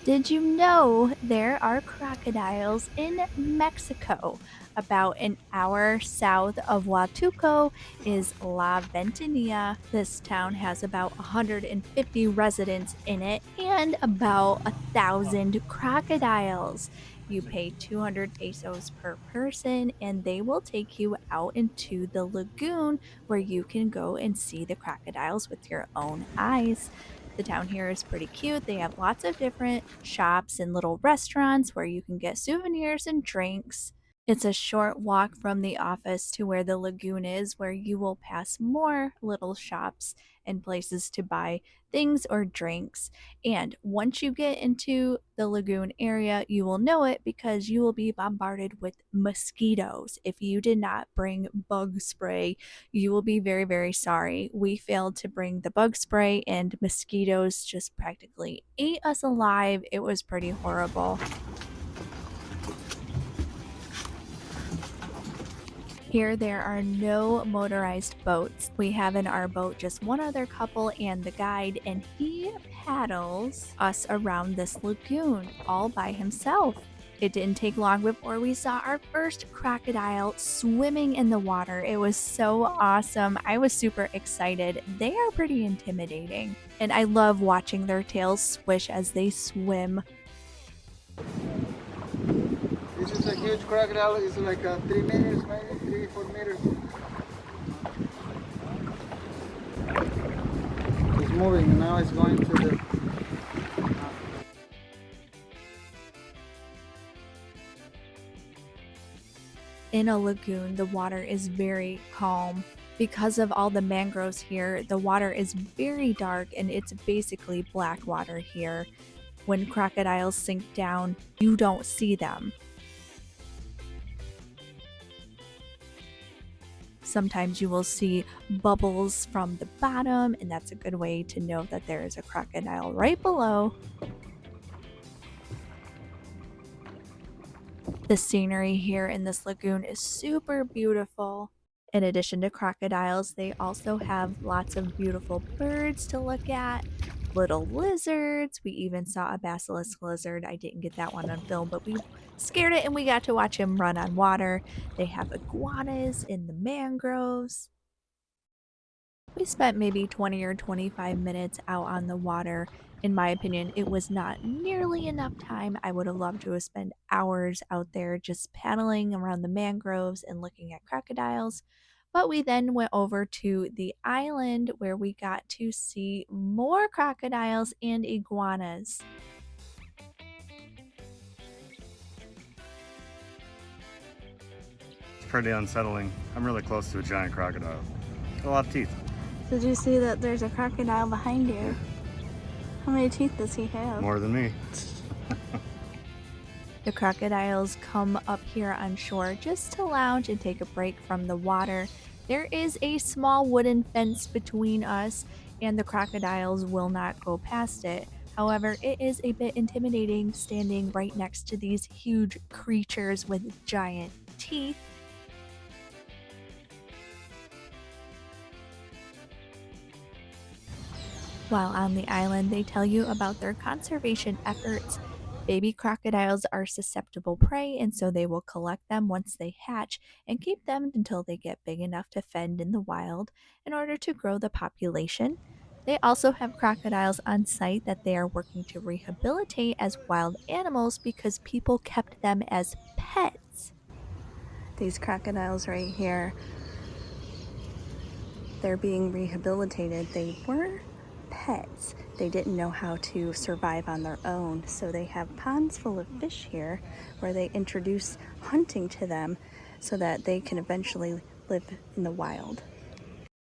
Did you know there are crocodiles in Mexico? About an hour south of Huatulco is La Ventanilla. This town has about 150 residents in it and about 1,000 crocodiles. You pay 200 pesos per person, and they will take you out into the lagoon where you can go and see the crocodiles with your own eyes. The town here is pretty cute. They have lots of different shops and little restaurants where you can get souvenirs and drinks. It's a short walk from the office to where the lagoon is, where you will pass more little shops and places to buy things or drinks. And once you get into the lagoon area, you will know it because you will be bombarded with mosquitoes. If you did not bring bug spray, you will be very, very sorry. We failed to bring the bug spray, and mosquitoes just practically ate us alive. It was pretty horrible. Here, there are no motorized boats. We have in our boat just one other couple and the guide, and he paddles us around this lagoon all by himself. It didn't take long before we saw our first crocodile swimming in the water. It was so awesome. I was super excited. They are pretty intimidating, and I love watching their tails swish as they swim. This is a huge crocodile. It's like 3 meters, maybe 3, 4 meters. It's moving and now it's going to the. In a lagoon, the water is very calm. Because of all the mangroves here, the water is very dark and it's basically black water here. When crocodiles sink down, you don't see them. Sometimes you will see bubbles from the bottom, and that's a good way to know that there is a crocodile right below. The scenery here in this lagoon is super beautiful. In addition to crocodiles, they also have lots of beautiful birds to look at, little lizards. We even saw a basilisk lizard. I didn't get that one on film, but we scared it and we got to watch him run on water. They have iguanas in the mangroves. We spent maybe 20 or 25 minutes out on the water. In my opinion, it was not nearly enough time. I would have loved to have spent hours out there just paddling around the mangroves and looking at crocodiles. But we then went over to the island where we got to see more crocodiles and iguanas. It's pretty unsettling. I'm really close to a giant crocodile. Got a lot of teeth. Did you see that there's a crocodile behind you? How many teeth does he have? More than me. The crocodiles come up here on shore just to lounge and take a break from the water. There is a small wooden fence between us, and the crocodiles will not go past it. However, it is a bit intimidating standing right next to these huge creatures with giant teeth. While on the island, they tell you about their conservation efforts. Baby crocodiles are susceptible prey, and so they will collect them once they hatch and keep them until they get big enough to fend in the wild in order to grow the population. They also have crocodiles on site that they are working to rehabilitate as wild animals because people kept them as pets. These crocodiles right here, they're being rehabilitated. They were pets. They didn't know how to survive on their own, so they have ponds full of fish here where they introduce hunting to them so that they can eventually live in the wild.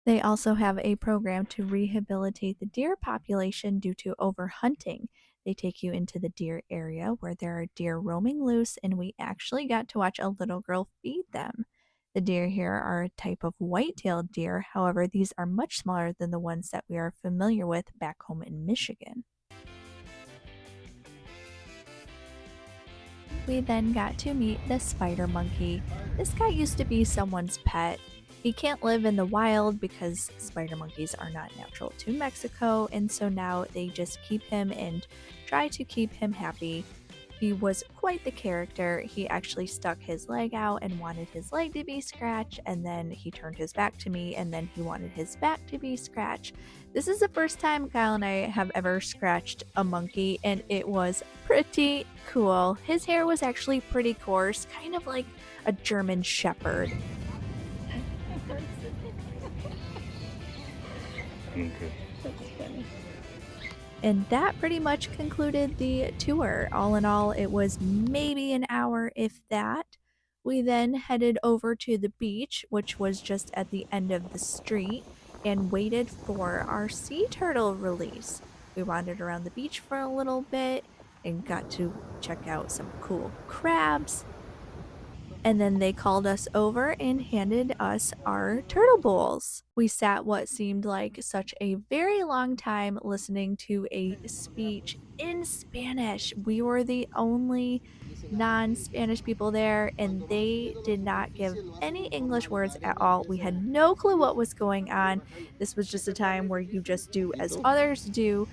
They also have a program to rehabilitate the deer population due to overhunting. They take you into the deer area where there are deer roaming loose, and we actually got to watch a little girl feed them. The deer here are a type of white-tailed deer, however, these are much smaller than the ones that we are familiar with back home in Michigan. We then got to meet the spider monkey. This guy used to be someone's pet. He can't live in the wild because spider monkeys are not natural to Mexico, and so now they just keep him and try to keep him happy. He was quite the character. He actually stuck his leg out and wanted his leg to be scratched, and then he turned his back to me, and then he wanted his back to be scratched. This is the first time Kyle and I have ever scratched a monkey, and it was pretty cool. His hair was actually pretty coarse, kind of like a German shepherd. Okay. And that pretty much concluded the tour. All in all, it was maybe an hour, if that. We then headed over to the beach, which was just at the end of the street, and waited for our sea turtle release. We wandered around the beach for a little bit and got to check out some cool crabs, and then they called us over and handed us our turtle bowls. We sat what seemed like such a very long time listening to a speech in Spanish. We were the only non Spanish people there, and they did not give any English words at all. We had no clue what was going on. This was just a time where you just do as others do.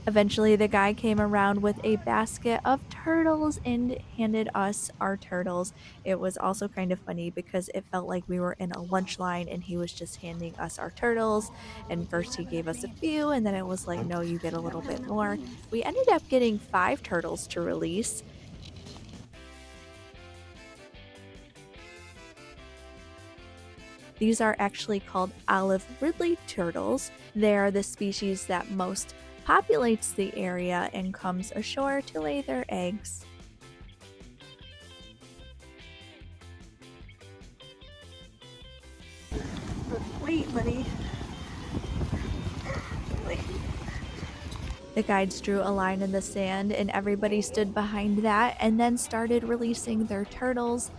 Eventually, the guy came around with a basket of turtles and handed us our turtles. It was also kind of funny because it felt like we were in a lunch line and he was just handing us our turtles. And first, he gave us a few, and then it was like, no, you get a little bit more. We ended up getting 5 turtles to release. These are actually called olive ridley turtles. They are the species that most populates the area and comes ashore to lay their eggs. Wait, buddy. Wait. The guides drew a line in the sand, and everybody stood behind that and then started releasing their turtles.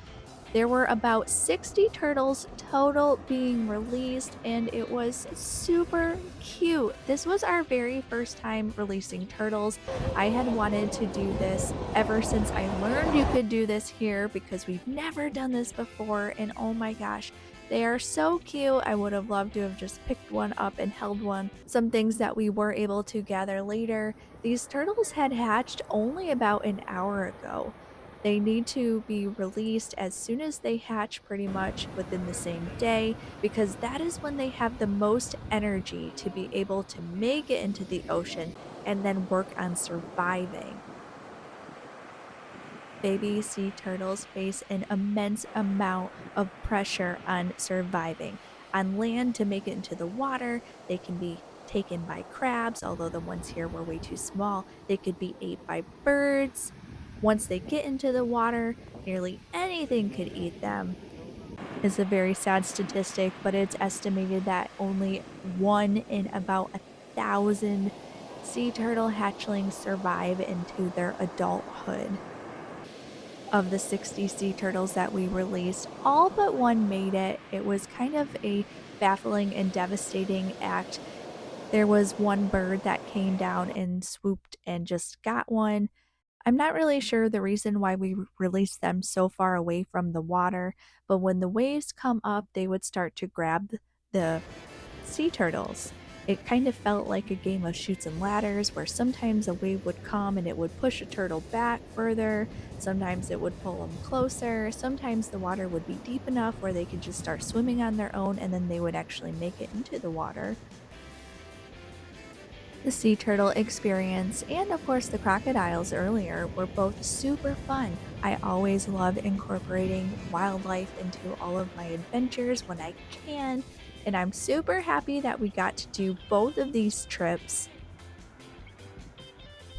There were about 60 turtles total being released, and it was super cute. This was our very first time releasing turtles. I had wanted to do this ever since I learned you could do this here because we've never done this before, and oh my gosh. They are so cute. I would have loved to have just picked one up and held one. Some things that we were able to gather later, these turtles had hatched only about an hour ago. They need to be released as soon as they hatch, pretty much within the same day, because that is when they have the most energy to be able to make it into the ocean and then work on surviving. Baby sea turtles face an immense amount of pressure on surviving. On land, to make it into the water, they can be taken by crabs, although the ones here were way too small. They could be ate by birds. Once they get into the water, nearly anything could eat them. It's a very sad statistic, but it's estimated that only one in about 1,000 sea turtle hatchlings survive into their adulthood. Of the 60 sea turtles that we released, all but one made it. It was kind of a baffling and devastating act. There was one bird that came down and swooped and just got one. I'm not really sure the reason why we released them so far away from the water, but when the waves come up, they would start to grab the sea turtles. It kind of felt like a game of shoots and ladders where sometimes a wave would come and it would push a turtle back further, sometimes it would pull them closer, sometimes the water would be deep enough where they could just start swimming on their own and then they would actually make it into the water. The sea turtle experience and, of course, the crocodiles earlier were both super fun. I always love incorporating wildlife into all of my adventures when I can, and I'm super happy that we got to do both of these trips.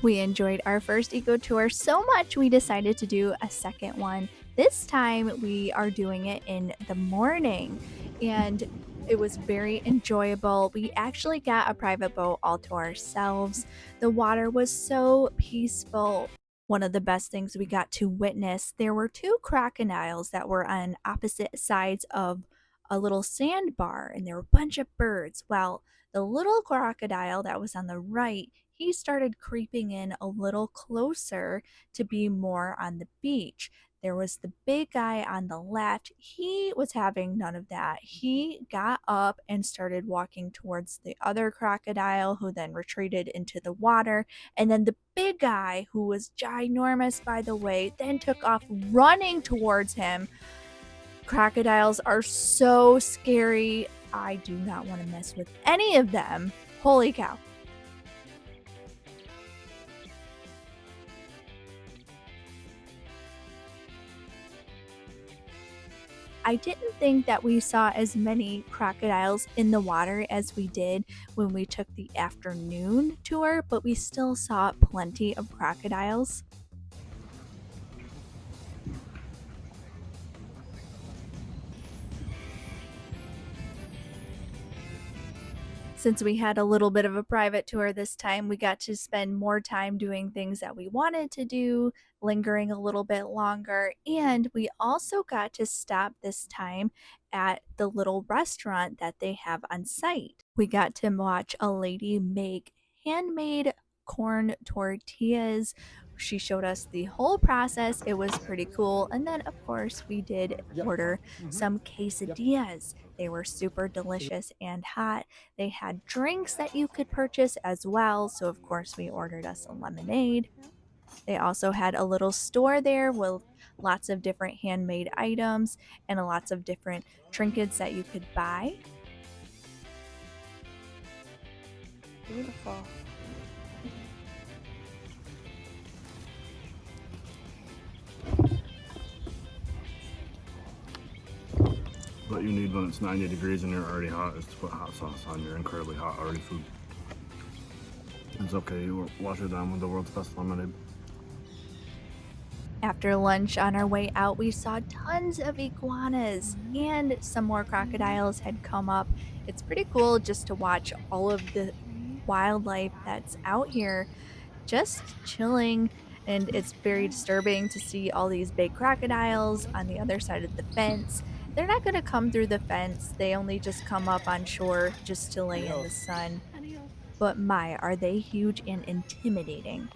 We enjoyed our first eco tour so much we decided to do a second one. This time we are doing it in the morning, and it was very enjoyable. We actually got a private boat all to ourselves. The water was so peaceful. One of the best things we got to witness, there were 2 crocodiles that were on opposite sides of a little sandbar, and there were a bunch of birds. Well, the little crocodile that was on the right, he started creeping in a little closer to be more on the beach. There was the big guy on the left. He was having none of that. He got up and started walking towards the other crocodile, who then retreated into the water. And then the big guy, who was ginormous, by the way, then took off running towards him. Crocodiles are so scary. I do not want to mess with any of them. Holy cow. I didn't think that we saw as many crocodiles in the water as we did when we took the afternoon tour, but we still saw plenty of crocodiles. Since we had a little bit of a private tour this time, we got to spend more time doing things that we wanted to do, lingering a little bit longer, and we also got to stop this time at the little restaurant that they have on site. We got to watch a lady make handmade corn tortillas. She showed us the whole process. It was pretty cool. And then, of course, we did order some quesadillas. They were super delicious and hot. They had drinks that you could purchase as well. So, of course, we ordered us a lemonade. They also had a little store there with lots of different handmade items and lots of different trinkets that you could buy. Beautiful. What you need when it's 90 degrees and you're already hot is to put hot sauce on your incredibly hot already food. It's okay, you wash it down with the world's best lemonade. After lunch on our way out, we saw tons of iguanas and some more crocodiles had come up. It's pretty cool just to watch all of the wildlife that's out here just chilling. And it's very disturbing to see all these big crocodiles on the other side of the fence. They're not going to come through the fence, they only just come up on shore just to lay in the sun. But my, are they huge and intimidating.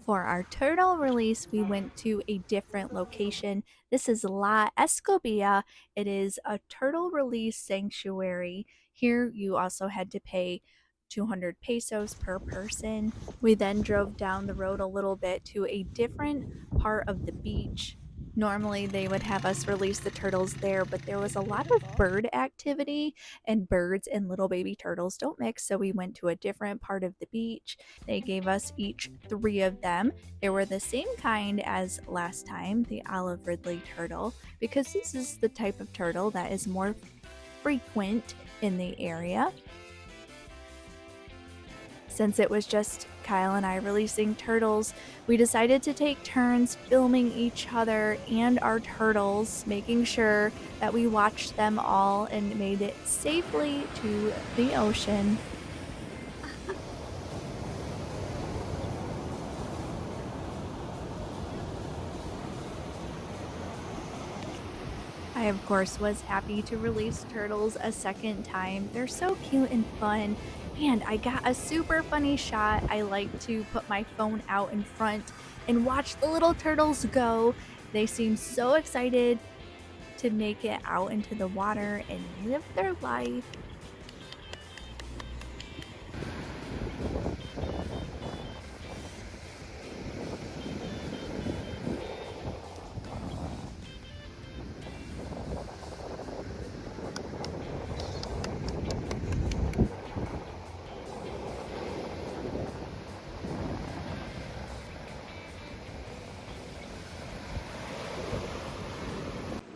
For our turtle release, we went to a different location. This is La Escobilla. It is a turtle release sanctuary. Here, you also had to pay 200 pesos per person. We then drove down the road a little bit to a different part of the beach. Normally, they would have us release the turtles there, but there was a lot of bird activity, and birds and little baby turtles don't mix, so we went to a different part of the beach. They gave us each 3 of them. They were the same kind as last time, the olive ridley turtle, because this is the type of turtle that is more frequent in the area. Since it was just Kyle and I releasing turtles, we decided to take turns filming each other and our turtles, making sure that we watched them all and made it safely to the ocean. I, of course, was happy to release turtles a second time. They're so cute and fun. And I got a super funny shot. I like to put my phone out in front and watch the little turtles go. They seem so excited to make it out into the water and live their life.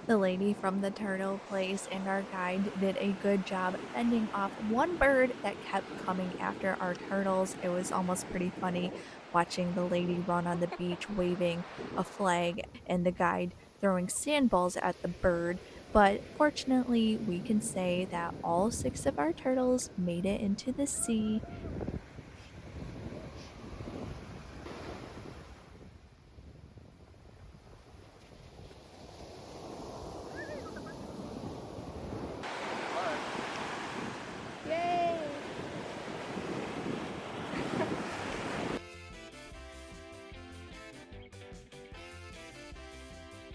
The lady from the turtle place and our guide did a good job fending off one bird that kept coming after our turtles. It was almost pretty funny watching the lady run on the beach waving a flag and the guide throwing sandballs at the bird. But fortunately, we can say that all 6 of our turtles made it into the sea.